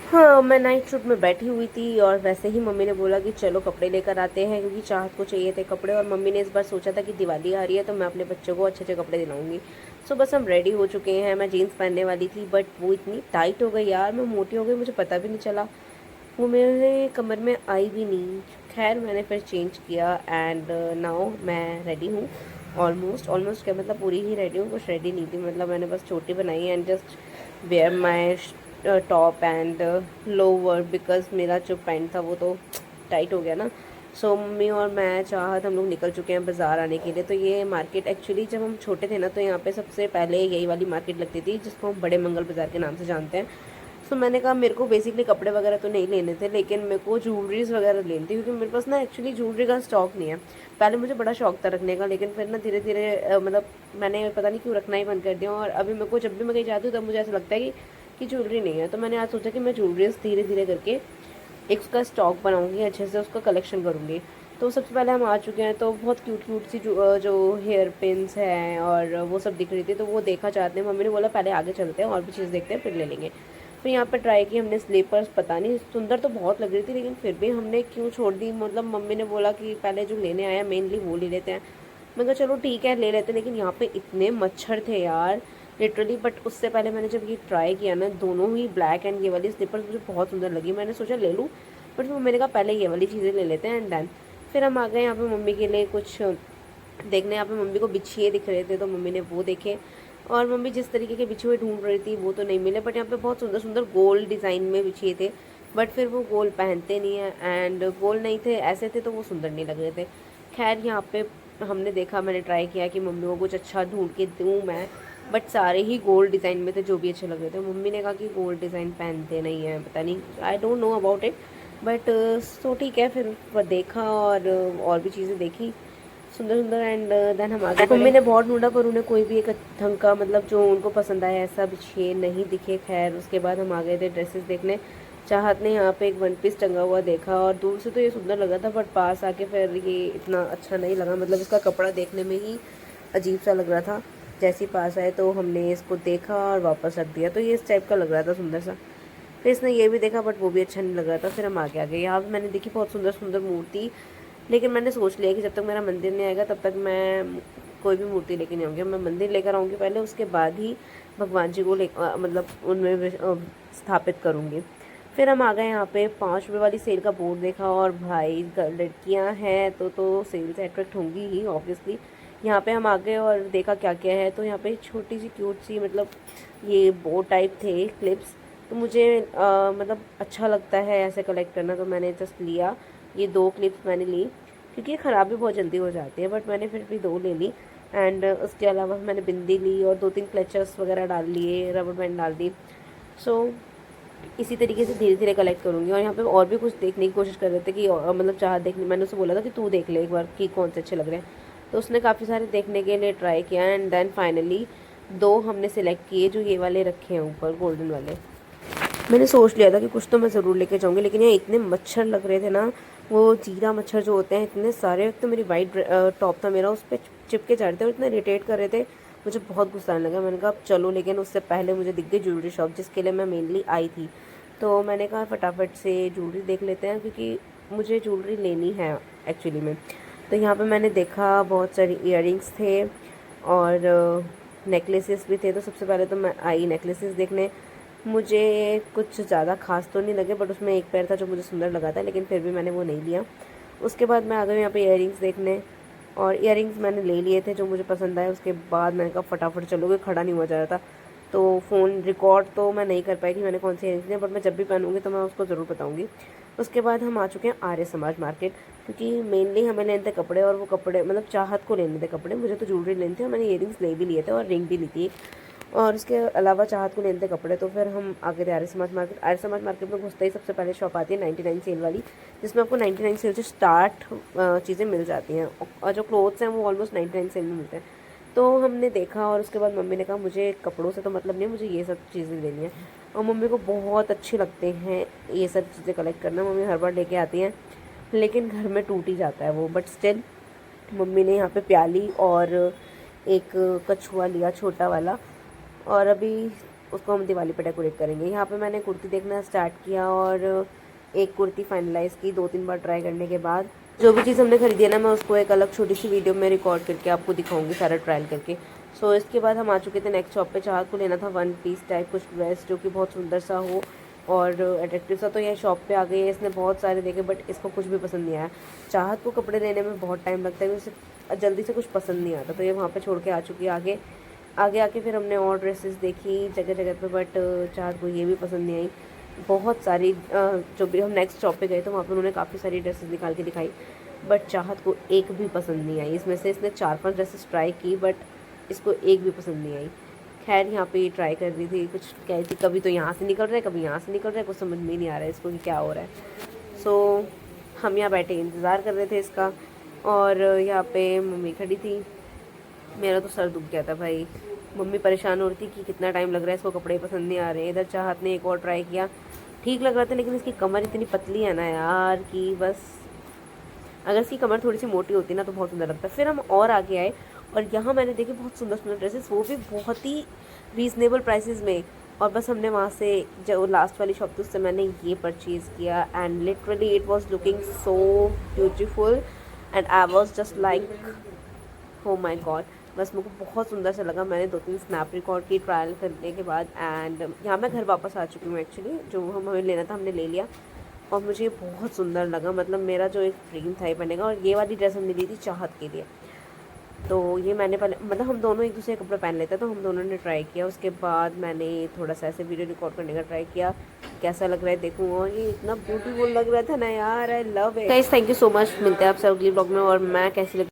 हाँ, मैं night suit में बैठी हुई थी और वैसे ही मम्मी ने बोला कि चलो कपड़े लेकर आते हैं, क्योंकि चाहत को चाहिए थे कपड़े। और मम्मी ने इस बार सोचा था कि दिवाली आ रही है तो मैं अपने बच्चों को अच्छे अच्छे कपड़े दिलाऊंगी। सो बस हम रेडी हो चुके हैं। मैं जीन्स पहनने वाली थी बट वो इतनी टाइट हो गई यार, मैं मोटी हो गई, मुझे पता भी नहीं चला। वो मेरे कमर में आई भी नहीं। खैर मैंने फिर चेंज किया एंड नाउ मैं रेडी हूँ। ऑलमोस्ट ऑलमोस्ट क्या मतलब पूरी ही रेडी हूँ, कुछ रेडी नहीं थी। मतलब मैंने बस चोटी बनाई and just wear my top and lower, because मेरा जो पैंट था वो तो टाइट हो गया ना। सो मम्मी और मैं चाहत हम लोग निकल चुके हैं बाज़ार आने के लिए। तो ये मार्केट एक्चुअली जब हम छोटे थे ना तो यहाँ पे सबसे पहले यही वाली मार्केट लगती थी जिसको हम बड़े मंगल बाज़ार के नाम से जानते हैं। सो मैंने कहा मेरे को बेसिकली कपड़े वगैरह तो नहीं लेने थे, लेकिन मेरे को ज्वेलरीज वगैरह लेनी थी, क्योंकि मेरे पास ना एक्चुअली ज्वेलरी का स्टॉक नहीं है। पहले मुझे बड़ा शौक था रखने का, लेकिन फिर ना धीरे धीरे मतलब मैंने पता नहीं क्यों रखना ही बंद कर दिया। और अभी मेरे को जब भी मैं कहीं जाती हूँ तब मुझे ऐसा लगता है कि ज्वेलरी नहीं है। तो मैंने आज सोचा कि मैं ज्वेलरीज धीरे धीरे करके एक उसका स्टॉक बनाऊंगी, अच्छे से उसका कलेक्शन करूँगी। तो सबसे पहले हम आ चुके हैं। तो बहुत क्यूट क्यूट सी जो हेयर पिन्स हैं और वो सब दिख रही थी, तो वो देखा चाहते हैं। मम्मी ने बोला पहले आगे चलते हैं और भी चीज़ देखते हैं फिर ले लेंगे। फिर यहाँ पे ट्राई की हमने स्लीपर्स, पता नहीं सुंदर तो बहुत लग रही थी लेकिन फिर भी हमने क्यों छोड़ दी। मतलब मम्मी ने बोला कि पहले जो लेने आया मेनली वो ले लेते हैं। मैं कहा चलो ठीक है ले लेते हैं। लेकिन यहाँ पे इतने मच्छर थे यार लिटरली। बट उससे पहले मैंने जब ये ट्राई किया ना, दोनों ही ब्लैक एंड ये वाली स्लीपर्स मुझे बहुत सुंदर लगी। मैंने सोचा ले लूँ, बट फिर मैंने कहा पहले ये वाली चीज़ें ले लेते हैं एंड देन फिर हम आ गए यहाँ पे मम्मी के लिए कुछ देखने। यहाँ पे मम्मी को बिछिए दिख रहे थे तो मम्मी ने वो देखे। और मम्मी जिस तरीके के बिछुए ढूंढ रही थी वो तो नहीं मिले, बट यहाँ पे बहुत सुंदर सुंदर गोल डिज़ाइन में बिछिए थे। बट फिर वो गोल पहनते नहीं है एंड गोल नहीं थे, ऐसे थे तो वो सुंदर नहीं लग रहे थे। खैर यहाँ पे हमने देखा, मैंने ट्राई किया कि मम्मी को कुछ अच्छा ढूंढ के दूँ मैं, बट सारे ही गोल्ड डिज़ाइन में थे जो भी अच्छे लग रहे थे। मम्मी ने कहा कि गोल्ड डिज़ाइन पहनते नहीं हैं, पता नहीं, I don't know about it. But so ठीक है, फिर देखा और भी चीज़ें देखी सुंदर सुंदर एंड देन हम आगे बढ़े। मम्मी ने बहुत ढूंढा पर उन्हें कोई भी एक ढंग का मतलब जो उनको पसंद आया ऐसा बिछे नहीं दिखे। खैर उसके बाद हम आ गए थे ड्रेसेस देखने। चाहत ने यहाँ पे एक वन पीस टंगा हुआ देखा और दूर से तो ये सुंदर लगा था, बट पास आके फिर ये इतना अच्छा नहीं लगा। मतलब इसका कपड़ा देखने में ही अजीब सा लग रहा था। जैसे ही पास आए तो हमने इसको देखा और वापस रख दिया। तो ये इस टाइप का लग रहा था सुंदर सा। फिर इसने ये भी देखा बट वो भी अच्छा नहीं लग रहा था। फिर हम आगे आ गए। यहाँ पे मैंने देखी बहुत सुंदर सुंदर मूर्ति, लेकिन मैंने सोच लिया कि जब तक मेरा मंदिर नहीं आएगा तब तक मैं कोई भी मूर्ति लेके नहीं आऊँगी। मैं मंदिर लेकर आऊँगी पहले, उसके बाद ही भगवान जी को मतलब उनमें स्थापित करूँगी। फिर हम आ गए यहाँ पे 5 रुपये वाली सेल का बोर्ड देखा और भाई लड़कियाँ हैं तो सेल से अट्रैक्ट होंगी ही ऑब्वियसली। यहाँ पे हम आ गए और देखा क्या क्या है। तो यहाँ पे छोटी सी क्यूट सी मतलब ये बो टाइप थे क्लिप्स। तो मुझे मतलब अच्छा लगता है ऐसे कलेक्ट करना, तो मैंने जस्ट लिया। ये 2 क्लिप्स मैंने ली क्योंकि ये ख़राब भी बहुत जल्दी हो जाती है, बट मैंने फिर भी 2 ले ली। एंड उसके अलावा मैंने बिंदी ली और 2-3 क्लचर्स वगैरह डाल लिए, रबर बैंड डाल दी। सो इसी तरीके से धीरे धीरे कलेक्ट करूँगी। और यहाँ पे और भी कुछ देखने की कोशिश कर रहे थे कि मतलब चाह देखने, मैंने उसे बोला था कि तू देख ले एक बार कि कौन से अच्छे लग रहे हैं। तो उसने काफ़ी सारे देखने के लिए ट्राई किया एंड देन फाइनली 2 हमने सिलेक्ट किए जो ये वाले रखे हैं ऊपर गोल्डन वाले। मैंने सोच लिया था कि कुछ तो मैं ज़रूर लेके जाऊँगी, लेकिन यहाँ इतने मच्छर लग रहे थे ना, वो जीरा मच्छर जो होते हैं इतने सारे। एक तो मेरी वाइट टॉप था मेरा, उस पर चिपके जा रहे थे और इतने इरिटेट कर रहे थे, मुझे बहुत गुस्सा आने लगा। मैंने कहा अब चलो, लेकिन उससे पहले मुझे दिख गई ज्वेलरी शॉप जिसके लिए मैं मेनली आई थी। तो मैंने कहा फटाफट से ज्वेलरी देख लेते हैं क्योंकि मुझे ज्वेलरी लेनी है एक्चुअली में। तो यहाँ पे मैंने देखा बहुत सारी इयररिंग्स थे और नेकलेसेस भी थे। तो सबसे पहले तो मैं आई नेकलेसेस देखने। मुझे कुछ ज़्यादा खास तो नहीं लगे, बट उसमें एक पैर था जो मुझे सुंदर लगा था, लेकिन फिर भी मैंने वो नहीं लिया। उसके बाद मैं आ गई यहाँ पे इयररिंग्स देखने और इयररिंग्स मैंने ले लिए थे जो मुझे पसंद आए। उसके बाद मैंने कहा फटाफट चलोगे, खड़ा नहीं हुआ जा रहा था। तो फ़ोन रिकॉर्ड तो मैं नहीं कर पाई कि मैंने कौन सी इयररिंग्स ली, बट मैं जब भी पहनूंगी तो मैं उसको ज़रूर बताऊँगी। उसके बाद हम आ चुके हैं आर्य समाज मार्केट, क्योंकि मेनली हमें लेने थे कपड़े और वो कपड़े मतलब चाहत को लेने थे कपड़े, मुझे तो ज्वेलरी लेनी थी और मैंने इयररिंग्स ले भी लिए थे और रिंग भी ली थी। और उसके अलावा चाहत को लेने थे कपड़े। तो फिर हम आगे थे आर्य समाज मार्केट। आर्य समाज मार्केट में घुसते ही सबसे पहले शॉप आती है 99 सेल वाली, जिसमें आपको 99 सेल से स्टार्ट चीज़ें मिल जाती हैं और जो क्लोथ्स हैं वो ऑलमोस्ट 99 सेल में मिलते हैं। तो हमने देखा और उसके बाद मम्मी ने कहा मुझे कपड़ों से तो मतलब नहीं, मुझे ये सब चीज़ें लेनी है। और मम्मी को बहुत अच्छे लगते हैं ये सब चीज़ें कलेक्ट करना, मम्मी हर बार लेके आती हैं, लेकिन घर में टूट ही जाता है वो। बट स्टिल मम्मी ने यहाँ पे प्याली और एक कछुआ लिया छोटा वाला। और अभी उसको हम दिवाली पे डेकोरेट करेंगे। यहाँ पे मैंने कुर्ती देखना स्टार्ट किया और एक कुर्ती फाइनलाइज़ की 2-3 बार ट्राई करने के बाद। जो भी चीज़ हमने खरीदी है ना, मैं उसको एक अलग छोटी सी वीडियो में रिकॉर्ड करके आपको दिखाऊंगी सारा ट्रायल करके। सो इसके बाद हम आ चुके थे नेक्स्ट शॉप पे। चाहत को लेना था 1 पीस टाइप कुछ ड्रेस जो कि बहुत सुंदर सा हो और अट्रैक्टिव सा। तो यह शॉप पे आ गई है, इसने बहुत सारे देखे बट इसको कुछ भी पसंद नहीं आया। चाहत को कपड़े लेने में बहुत टाइम लगता है, उसे जल्दी से कुछ पसंद नहीं आता, तो ये वहाँ पे छोड़ के आ चुकी है। आगे आगे आके फिर हमने और ड्रेसेस देखी जगह जगह पे बट चाहत को ये भी पसंद नहीं आई। बहुत सारी जो भी हम नेक्स्ट शॉप पे गए तो वहाँ पे उन्होंने काफ़ी सारी ड्रेसेस निकाल के दिखाई बट चाहत को एक भी पसंद नहीं आई। इसमें से इसने 4-5 ड्रेसेस ट्राई की बट इसको एक भी पसंद नहीं आई। खैर यहाँ पे ये ट्राई कर रही थी, कुछ कह रही थी कभी तो यहाँ से निकल रहा है कभी यहाँ से निकल रहा है, कुछ समझ में ही नहीं आ रहा है इसको कि क्या हो रहा है। सो हम यहाँ बैठे इंतज़ार कर रहे थे इसका और यहाँ पे मम्मी खड़ी थी। मेरा तो सर दुख गया था भाई, मम्मी परेशान हो रही थी कि कितना टाइम लग रहा है, इसको कपड़े पसंद नहीं आ रहे हैं। इधर चाहत ने एक और ट्राई किया, ठीक लग रहा था लेकिन इसकी कमर इतनी पतली है ना यार कि बस अगर इसकी कमर थोड़ी सी मोटी होती ना तो बहुत सुंदर लगता। फिर हम और आगे आए और यहाँ मैंने देखे बहुत सुंदर सुंदर ड्रेसेस, वो भी बहुत ही रीज़नेबल प्राइसेस में। और बस हमने वहाँ से जो लास्ट वाली शॉप थी उससे मैंने ये परचेज़ किया and literally it was looking so beautiful and I was just like हो माय गॉड। बस मुझको बहुत सुंदर सा लगा। मैंने 2-3 स्नैप रिकॉर्ड की ट्रायल करने के बाद एंड यहाँ मैं घर वापस आ चुकी हूँ। एक्चुअली जो हमें लेना था हमने ले लिया और मुझे बहुत सुंदर लगा। मतलब मेरा जो एक ड्रीम था ये पहनने का। और ये वाली ड्रेस हमने ली थी चाहत के लिए, तो ये मैंने पहले मतलब हम दोनों एक दूसरे के कपड़े पहन लेते तो हम दोनों ने ट्राई किया। उसके बाद मैंने थोड़ा सा ऐसे वीडियो रिकॉर्ड करने का ट्राई किया कैसा लग रहा है देखूँ, और ये इतना ब्यूटीफुल लग रहा था ना यार, I love it guys. Thank you so much, मिलते हैं आपसे अगली ब्लॉग में और मैं कैसी लग